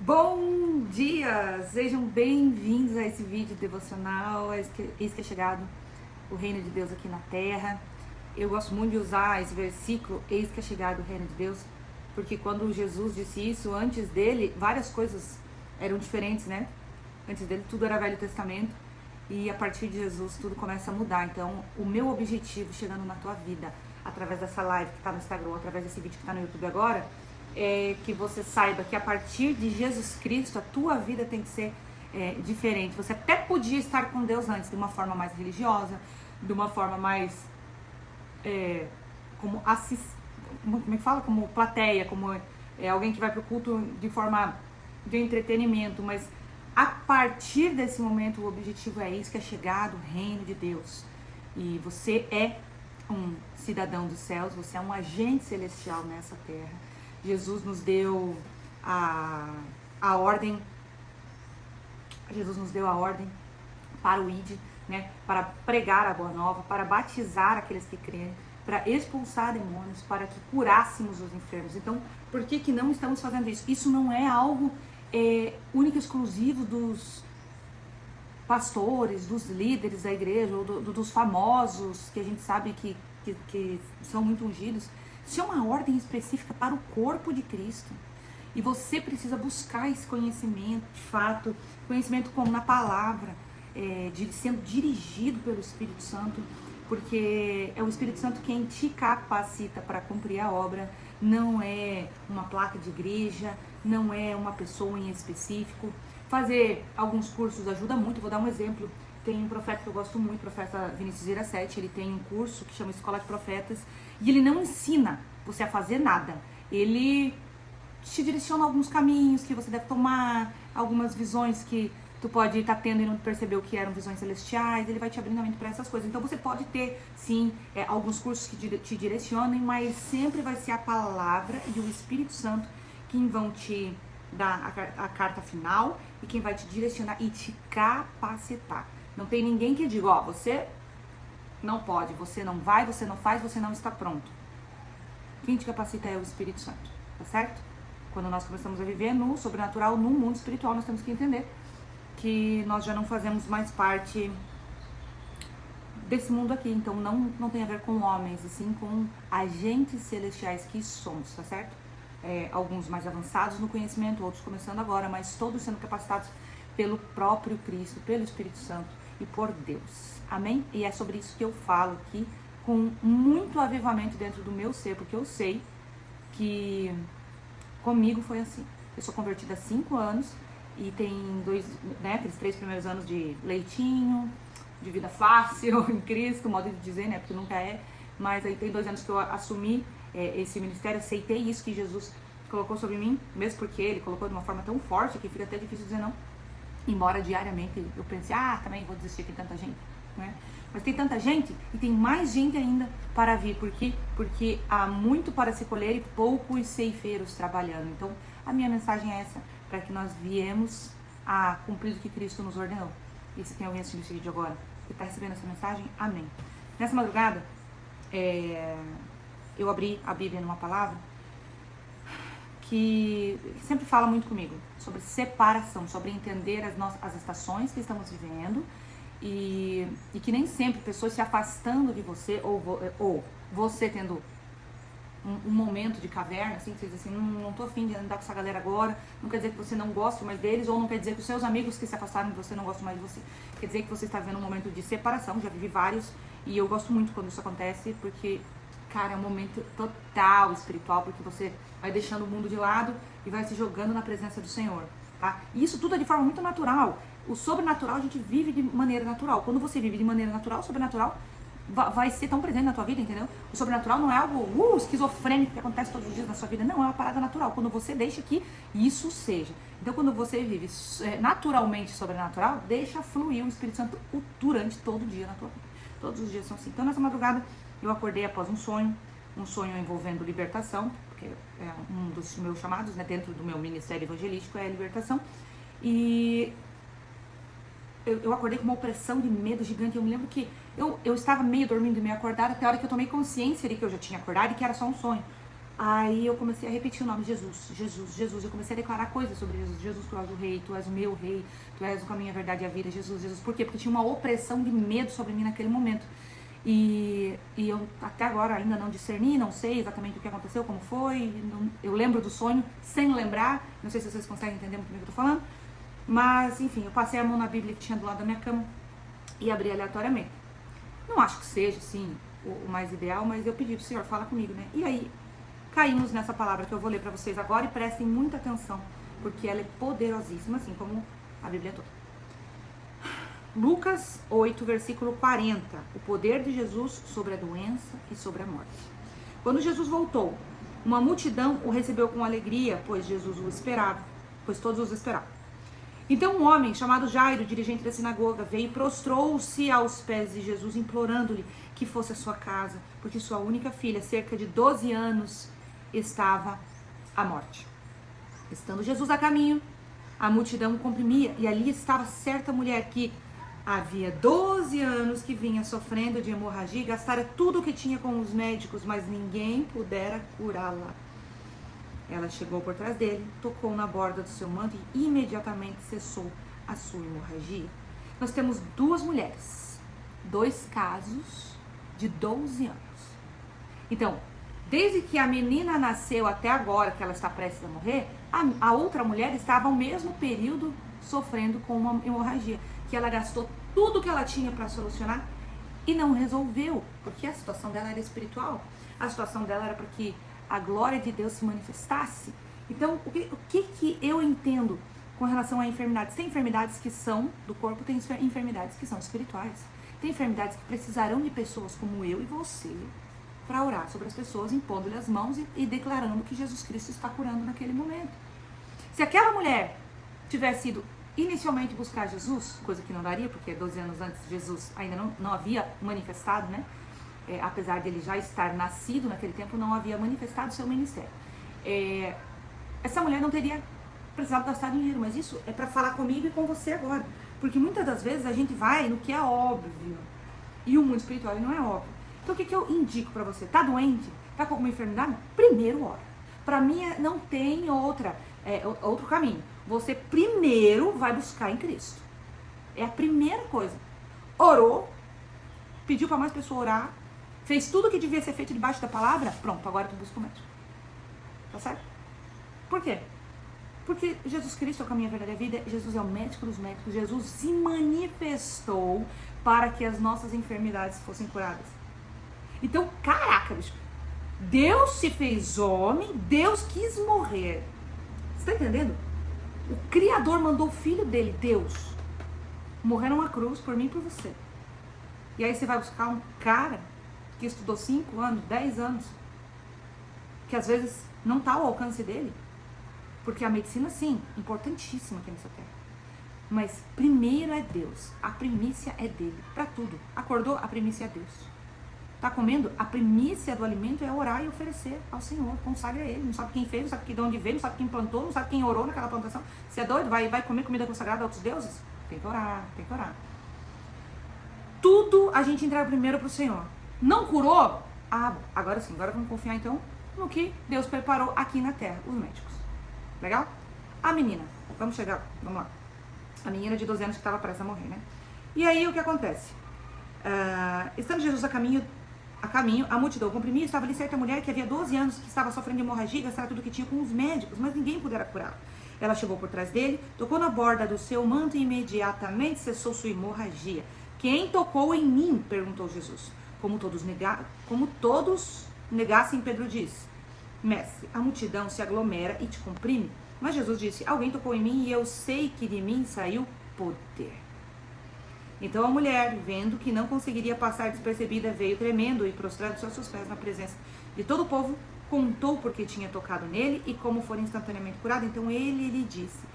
Bom dia! Sejam bem-vindos a esse vídeo devocional. Eis que é chegado o reino de Deus aqui na terra. Eu gosto muito de usar esse versículo, eis que é chegado o reino de Deus, porque quando Jesus disse isso, antes dele, várias coisas eram diferentes, né? Antes dele tudo era Velho Testamento e a partir de Jesus tudo começa a mudar. Então, o meu objetivo chegando na tua vida, através dessa live que está no Instagram, através desse vídeo que está no YouTube agora, é que você saiba que a partir de Jesus Cristo a tua vida tem que ser diferente. Você até podia estar com Deus antes, de uma forma mais religiosa, de uma forma mais como como é que fala? Como plateia, como alguém que vai para o culto de forma de entretenimento, mas a partir desse momento o objetivo é isso, que é chegar do reino de Deus. E você é um cidadão dos céus, você é um agente celestial nessa terra. Jesus nos deu a ordem, Jesus nos deu a ordem para o ID, né, para pregar a boa nova, para batizar aqueles que creem, para expulsar demônios, para que curássemos os enfermos. Então, por que não estamos fazendo isso? Isso não é algo único e exclusivo dos pastores, dos líderes da igreja, ou dos famosos, que a gente sabe que são muito ungidos. Isso é uma ordem específica para o corpo de Cristo. E você precisa buscar esse conhecimento, de fato, conhecimento como na palavra, sendo dirigido pelo Espírito Santo, porque é o Espírito Santo quem te capacita para cumprir a obra, não é uma placa de igreja, não é uma pessoa em específico. Fazer alguns cursos ajuda muito, vou dar um exemplo. Tem um profeta que eu gosto muito, o profeta Vinícius Girassetti, ele tem um curso que chama Escola de Profetas, e ele não ensina você a fazer nada. Ele te direciona alguns caminhos que você deve tomar, algumas visões que tu pode estar tendo e não percebeu que eram visões celestiais, ele vai te abrindo a mente para essas coisas. Então você pode ter, sim, alguns cursos que te direcionem, mas sempre vai ser a palavra e o Espírito Santo quem vão te dar a carta final e quem vai te direcionar e te capacitar. Não tem ninguém que diga, ó, você não pode, você não vai, você não faz, você não está pronto. Quem te capacita é o Espírito Santo, tá certo? Quando nós começamos a viver no sobrenatural, no mundo espiritual, nós temos que entender que nós já não fazemos mais parte desse mundo aqui. Então não tem a ver com homens, e sim com agentes celestiais que somos, tá certo? Alguns mais avançados no conhecimento, outros começando agora, mas todos sendo capacitados pelo próprio Cristo, pelo Espírito Santo e por Deus. Amém? E é sobre isso que eu falo aqui, com muito avivamento dentro do meu ser, porque eu sei que comigo foi assim. Eu sou convertida há 5 anos e tem aqueles 3 primeiros anos de leitinho, de vida fácil em Cristo, modo de dizer, né? Porque nunca é. Mas aí tem 2 anos que eu assumi esse ministério, aceitei isso que Jesus colocou sobre mim, mesmo porque ele colocou de uma forma tão forte que fica até difícil dizer não. Embora diariamente eu pense, também vou desistir, tem tanta gente, né? Mas tem tanta gente e tem mais gente ainda para vir. Por quê? Porque há muito para se colher e poucos ceifeiros trabalhando. Então, a minha mensagem é essa, para que nós viemos a cumprir o que Cristo nos ordenou. E se tem alguém assistindo esse vídeo agora que está recebendo essa mensagem, amém. Nessa madrugada, eu abri a Bíblia numa palavra que sempre fala muito comigo, sobre separação, sobre entender as estações que estamos vivendo e que nem sempre pessoas se afastando de você ou você tendo um momento de caverna, assim, que você diz assim, não tô afim de andar com essa galera agora, não quer dizer que você não goste mais deles, ou não quer dizer que os seus amigos que se afastaram de você não gostam mais de você, quer dizer que você está vivendo um momento de separação. Já vivi vários e eu gosto muito quando isso acontece, porque cara, é um momento total espiritual, porque você vai deixando o mundo de lado e vai se jogando na presença do Senhor, tá? E isso tudo é de forma muito natural. O sobrenatural a gente vive de maneira natural. Quando você vive de maneira natural, o sobrenatural vai ser tão presente na tua vida, entendeu? O sobrenatural não é algo esquizofrênico que acontece todos os dias na sua vida, não, é uma parada natural. Quando você deixa que isso seja. Então, quando você vive naturalmente sobrenatural, deixa fluir o Espírito Santo durante todo o dia na tua vida. Todos os dias são assim. Então, nessa madrugada, eu acordei após um sonho envolvendo libertação, porque é um dos meus chamados, né, dentro do meu ministério evangelístico, é a libertação. E eu acordei com uma opressão de medo gigante. Eu me lembro que eu estava meio dormindo e meio acordada, até a hora que eu tomei consciência de que eu já tinha acordado e que era só um sonho. Aí eu comecei a repetir o nome Jesus, Jesus, Jesus. Eu comecei a declarar coisas sobre Jesus. Jesus, tu és o rei, tu és o meu rei, tu és o caminho, a verdade e a vida. Jesus, Jesus. Por quê? Porque tinha uma opressão de medo sobre mim naquele momento. E eu até agora ainda não discerni, não sei exatamente o que aconteceu, como foi. Eu lembro do sonho sem lembrar. Não sei se vocês conseguem entender muito bem o que eu tô falando. Mas, enfim, eu passei a mão na Bíblia que tinha do lado da minha cama e abri aleatoriamente. Não acho que seja, assim, o mais ideal, mas eu pedi pro Senhor, fala comigo, né? E aí, caímos nessa palavra que eu vou ler para vocês agora e prestem muita atenção, porque ela é poderosíssima, assim como a Bíblia toda. Lucas 8, versículo 40. O poder de Jesus sobre a doença e sobre a morte. Quando Jesus voltou, uma multidão o recebeu com alegria, pois Jesus o esperava, pois todos os esperavam. Então um homem chamado Jairo, dirigente da sinagoga, veio e prostrou-se aos pés de Jesus, implorando-lhe que fosse à sua casa, porque sua única filha, cerca de 12 anos, estava à morte. Estando Jesus a caminho, a multidão o comprimia, e ali estava certa mulher que havia 12 anos que vinha sofrendo de hemorragia, gastara tudo o que tinha com os médicos, mas ninguém pudera curá-la. Ela chegou por trás dele, tocou na borda do seu manto e imediatamente cessou a sua hemorragia. Nós temos duas mulheres, dois casos de 12 anos. Então, desde que a menina nasceu até agora, que ela está prestes a morrer, a outra mulher estava ao mesmo período sofrendo com uma hemorragia, que ela gastou tudo que ela tinha para solucionar e não resolveu, porque a situação dela era espiritual, a situação dela era para que a glória de Deus se manifestasse. Então, o que eu entendo com relação a enfermidades? Tem enfermidades que são do corpo, tem enfermidades que são espirituais. Tem enfermidades que precisarão de pessoas como eu e você para orar sobre as pessoas, impondo-lhe as mãos e declarando que Jesus Cristo está curando naquele momento. Se aquela mulher tivesse ido inicialmente buscar Jesus, coisa que não daria, porque 12 anos antes Jesus ainda não havia manifestado, né? Apesar de ele já estar nascido naquele tempo, não havia manifestado seu ministério. Essa mulher não teria precisado gastar dinheiro, mas isso é para falar comigo e com você agora. Porque muitas das vezes a gente vai no que é óbvio, e o mundo espiritual não é óbvio. Então o que eu indico para você? Tá doente? Tá com alguma enfermidade? Primeiro ora. Para mim não tem outro caminho. Você primeiro vai buscar em Cristo. É a primeira coisa. Orou, pediu para mais pessoas orar, fez tudo o que devia ser feito debaixo da palavra, pronto, agora tu busca o médico. Tá certo? Por quê? Porque Jesus Cristo é o caminho, a verdade e a vida, Jesus é o médico dos médicos, Jesus se manifestou para que as nossas enfermidades fossem curadas. Então, caraca, bicho, Deus se fez homem, Deus quis morrer. Você tá entendendo? O Criador mandou o Filho dele, Deus, morrer numa cruz por mim e por você. E aí você vai buscar um cara que estudou 5 anos, 10 anos, que às vezes não está ao alcance dele. Porque a medicina, sim, importantíssima aqui nessa terra. Mas primeiro é Deus, a primícia é dele, para tudo. Acordou? A primícia é Deus. Tá comendo? A primícia do alimento é orar e oferecer ao Senhor, consagra a Ele. Não sabe quem fez, não sabe de onde veio, não sabe quem plantou, não sabe quem orou naquela plantação. Você é doido? Vai comer comida consagrada a outros deuses? Tem que orar, tem que orar. Tudo a gente entrega primeiro pro Senhor. Não curou? Agora sim, agora vamos confiar então no que Deus preparou aqui na terra, os médicos. Legal? A menina, vamos lá. A menina de 12 anos que estava prestes a morrer, né? E aí o que acontece? Estando Jesus a caminho, a multidão comprimia, estava ali certa mulher que havia 12 anos que estava sofrendo de hemorragia, gastava tudo que tinha com os médicos, mas ninguém pudera curá-la. Ela chegou por trás dele, tocou na borda do seu manto e imediatamente cessou sua hemorragia. Quem tocou em mim? Perguntou Jesus. Como todos negassem, Pedro disse: Mestre, a multidão se aglomera e te comprime. Mas Jesus disse: alguém tocou em mim e eu sei que de mim saiu poder. Então a mulher, vendo que não conseguiria passar despercebida, veio tremendo e prostrando-se aos seus pés na presença de todo o povo, contou porque tinha tocado nele e como fora instantaneamente curada. Então ele lhe disse: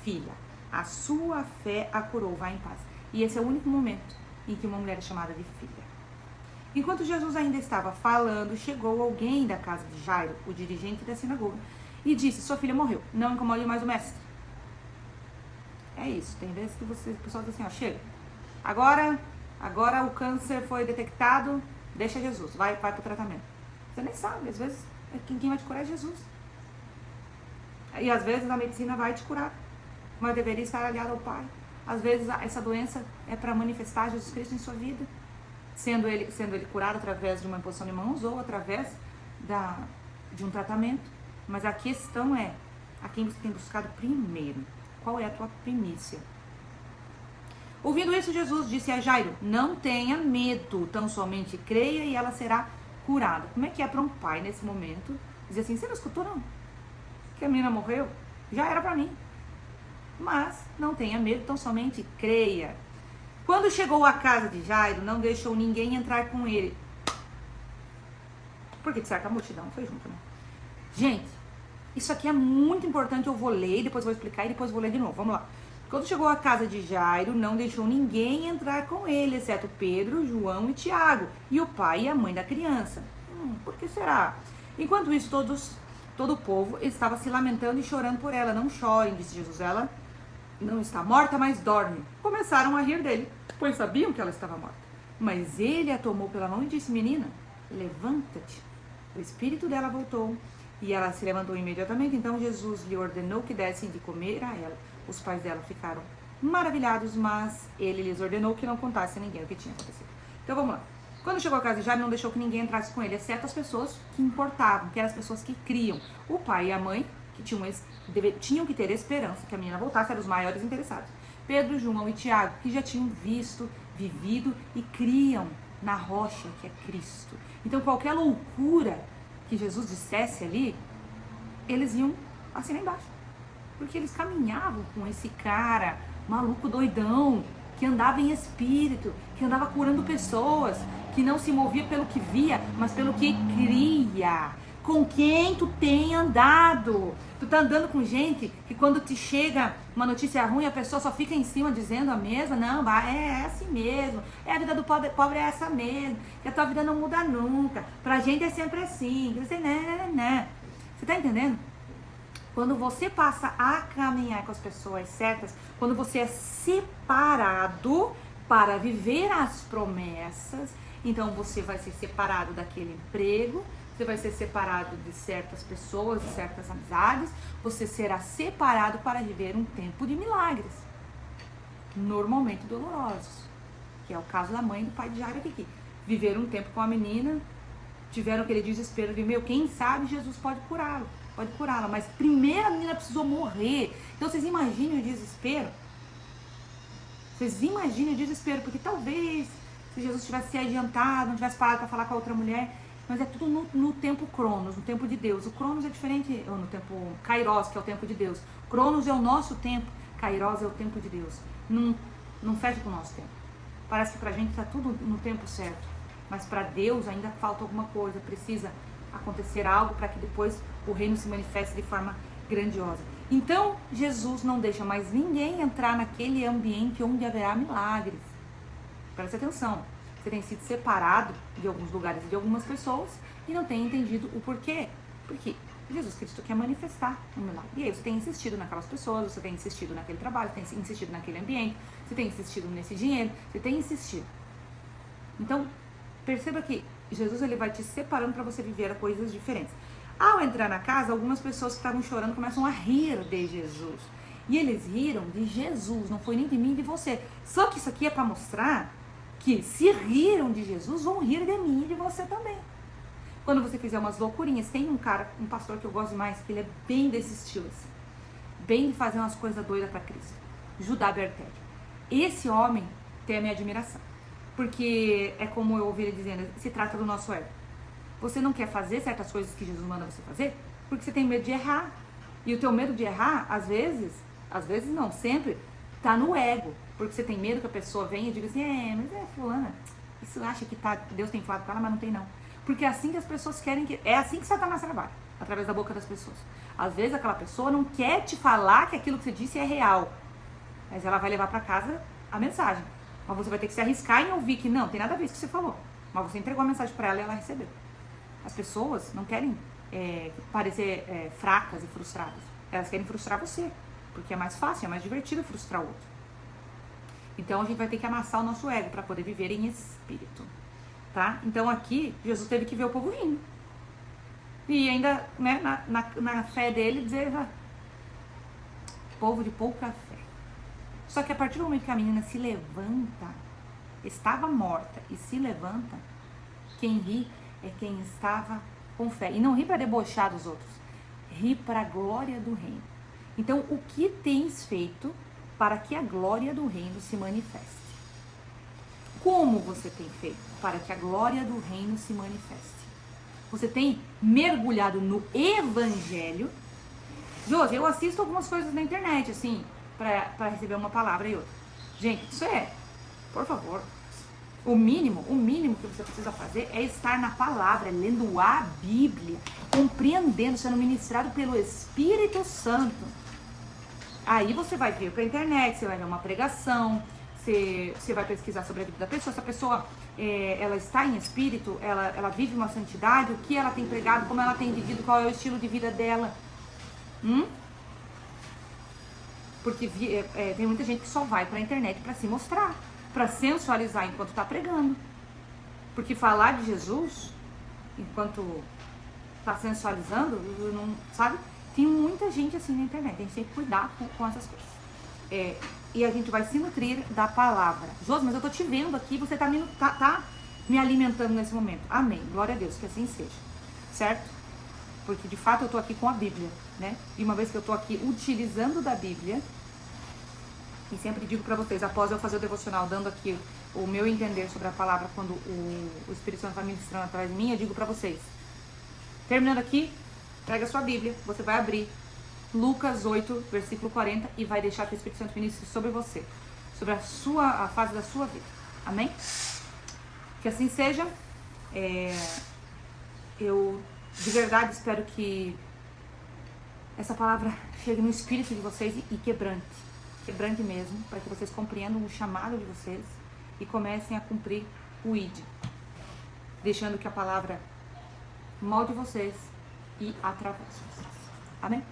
filha, a sua fé a curou, vá em paz. E esse é o único momento em que uma mulher é chamada de filha. Enquanto Jesus ainda estava falando, chegou alguém da casa de Jairo, o dirigente da sinagoga, e disse: sua filha morreu, não incomode mais o mestre. É isso, tem vezes que o pessoal diz assim: ó, chega, agora o câncer foi detectado, deixa Jesus, vai pro tratamento. Você nem sabe, às vezes Quem vai te curar é Jesus. E às vezes a medicina vai te curar, mas deveria estar aliada ao Pai. Às vezes essa doença é para manifestar Jesus Cristo em sua vida, sendo ele curado através de uma imposição de mãos ou através de um tratamento. Mas a questão é, a quem você tem buscado primeiro? Qual é a tua primícia? Ouvindo isso, Jesus disse a Jairo, não tenha medo, tão somente creia e ela será curada. Como é que é para um pai nesse momento dizer assim, você não escutou não? Que a menina morreu? Já era para mim. Mas não tenha medo, tão somente creia. Quando chegou à casa de Jairo, não deixou ninguém entrar com ele. Porque de certa multidão foi junto, né? Gente, isso aqui é muito importante, eu vou ler, depois vou explicar e depois vou ler de novo. Vamos lá. Quando chegou à casa de Jairo, não deixou ninguém entrar com ele, exceto Pedro, João e Tiago, e o pai e a mãe da criança. Por que será? Enquanto isso, todo o povo estava se lamentando e chorando por ela. Não chorem, disse Jesus, ela não está morta, mas dorme. Começaram a rir dele, pois sabiam que ela estava morta. Mas ele a tomou pela mão e disse, menina, levanta-te. O espírito dela voltou e ela se levantou imediatamente. Então Jesus lhe ordenou que dessem de comer a ela. Os pais dela ficaram maravilhados, mas ele lhes ordenou que não contasse a ninguém o que tinha acontecido. Então vamos lá. Quando chegou a casa de Jairo, não deixou que ninguém entrasse com ele, exceto as pessoas que importavam, que eram as pessoas que criam. O pai e a mãe, que tinham que ter esperança que a menina voltasse, eram os maiores interessados. Pedro, João e Tiago, que já tinham visto, vivido e criam na rocha que é Cristo. Então qualquer loucura que Jesus dissesse ali, eles iam assim lá embaixo. Porque eles caminhavam com esse cara maluco doidão, que andava em espírito, que andava curando pessoas, que não se movia pelo que via, mas pelo que cria. Com quem tu tem andado? Tu tá andando com gente que quando te chega uma notícia ruim, a pessoa só fica em cima dizendo a mesma, não, é assim mesmo, a vida do pobre é essa mesmo, que a tua vida não muda nunca, pra gente é sempre assim, você tá entendendo? Quando você passa a caminhar com as pessoas certas, quando você é separado para viver as promessas, então você vai ser separado daquele emprego, você vai ser separado de certas pessoas, de certas amizades, você será separado para viver um tempo de milagres, normalmente dolorosos, que é o caso da mãe e do pai de Jairo aqui. Viveram um tempo com a menina, tiveram aquele desespero de, quem sabe Jesus pode curá-lo. Pode curá-la, mas primeiro a menina precisou morrer. Então vocês imaginem o desespero. Porque talvez se Jesus tivesse se adiantado, não tivesse parado para falar com a outra mulher, mas é tudo no tempo Cronos, no tempo de Deus. O Cronos é diferente, ou no tempo Kairos, que é o tempo de Deus. Cronos é o nosso tempo, Kairos é o tempo de Deus. Não fecha com o nosso tempo. Parece que pra gente tá tudo no tempo certo, mas para Deus ainda falta alguma coisa, precisa acontecer algo para que depois o reino se manifeste de forma grandiosa. Então, Jesus não deixa mais ninguém entrar naquele ambiente onde haverá milagres. Preste atenção, você tem sido separado de alguns lugares e de algumas pessoas e não tem entendido o porquê. Porque Jesus Cristo quer manifestar um milagre. E aí você tem insistido naquelas pessoas, você tem insistido naquele trabalho, você tem insistido naquele ambiente, você tem insistido nesse dinheiro, você tem insistido. Então, perceba que Jesus ele vai te separando para você viver coisas diferentes. Ao entrar na casa, algumas pessoas que estavam chorando começam a rir de Jesus. E eles riram de Jesus, não foi nem de mim e de você. Só que isso aqui é para mostrar que se riram de Jesus, vão rir de mim e de você também. Quando você fizer umas loucurinhas, tem um pastor que eu gosto demais, que ele é bem desse estilo, assim, bem de fazer umas coisas doidas para Cristo. Judá Bertelli. Esse homem tem a minha admiração. Porque é como eu ouvi ele dizendo, se trata do nosso ego. Você não quer fazer certas coisas que Jesus manda você fazer porque você tem medo de errar. E o teu medo de errar, às vezes não, sempre, tá no ego. Porque você tem medo que a pessoa venha e diga assim, mas é fulana, isso acha que Deus tem falado com ela, mas não tem não. Porque é assim que as pessoas querem é assim que Satanás trabalha, através da boca das pessoas. Às vezes aquela pessoa não quer te falar que aquilo que você disse é real, mas ela vai levar para casa a mensagem. Mas você vai ter que se arriscar em ouvir que não, tem nada a ver com o que você falou. Mas você entregou a mensagem para ela e ela recebeu. As pessoas não querem parecer fracas e frustradas. Elas querem frustrar você, porque é mais fácil, é mais divertido frustrar o outro. Então a gente vai ter que amassar o nosso ego para poder viver em espírito. Tá? Então aqui, Jesus teve que ver o povo rindo. E ainda, né, na fé dele, dizer, povo de pouca fé. Só que a partir do momento que a menina se levanta, estava morta e se levanta, quem ri é quem estava com fé. E não ri para debochar dos outros, ri para a glória do reino. Então, o que tens feito para que a glória do reino se manifeste? Como você tem feito para que a glória do reino se manifeste? Você tem mergulhado no evangelho? Josi, eu assisto algumas coisas na internet, assim, para receber uma palavra e outra. Gente, isso por favor, o mínimo que você precisa fazer é estar na palavra, lendo a Bíblia, compreendendo, sendo ministrado pelo Espírito Santo. Aí você vai vir para a internet, você vai ver uma pregação, você vai pesquisar sobre a vida da pessoa. Se a pessoa ela está em espírito, ela vive uma santidade, o que ela tem pregado, como ela tem vivido, qual é o estilo de vida dela. Porque tem muita gente que só vai pra internet para se mostrar, para sensualizar enquanto tá pregando. Porque falar de Jesus enquanto tá sensualizando, não, sabe? Tem muita gente assim na internet, a gente tem que cuidar com essas coisas. E a gente vai se nutrir da palavra. Josi, mas eu tô te vendo aqui, você tá me alimentando nesse momento. Amém, glória a Deus, que assim seja, certo? Porque de fato eu tô aqui com a Bíblia, né? E uma vez que eu tô aqui utilizando da Bíblia, e sempre digo pra vocês, após eu fazer o devocional, dando aqui o meu entender sobre a palavra, quando o Espírito Santo vai ministrando atrás de mim, eu digo pra vocês, terminando aqui, pega a sua Bíblia, você vai abrir Lucas 8, versículo 40, e vai deixar que o Espírito Santo ministre sobre você, sobre a fase da sua vida. Amém? Que assim seja. Eu de verdade espero que essa palavra chegue no espírito de vocês e quebrante mesmo, para que vocês compreendam o chamado de vocês e comecem a cumprir o ID, deixando que a palavra molde vocês e atravesse vocês. Amém?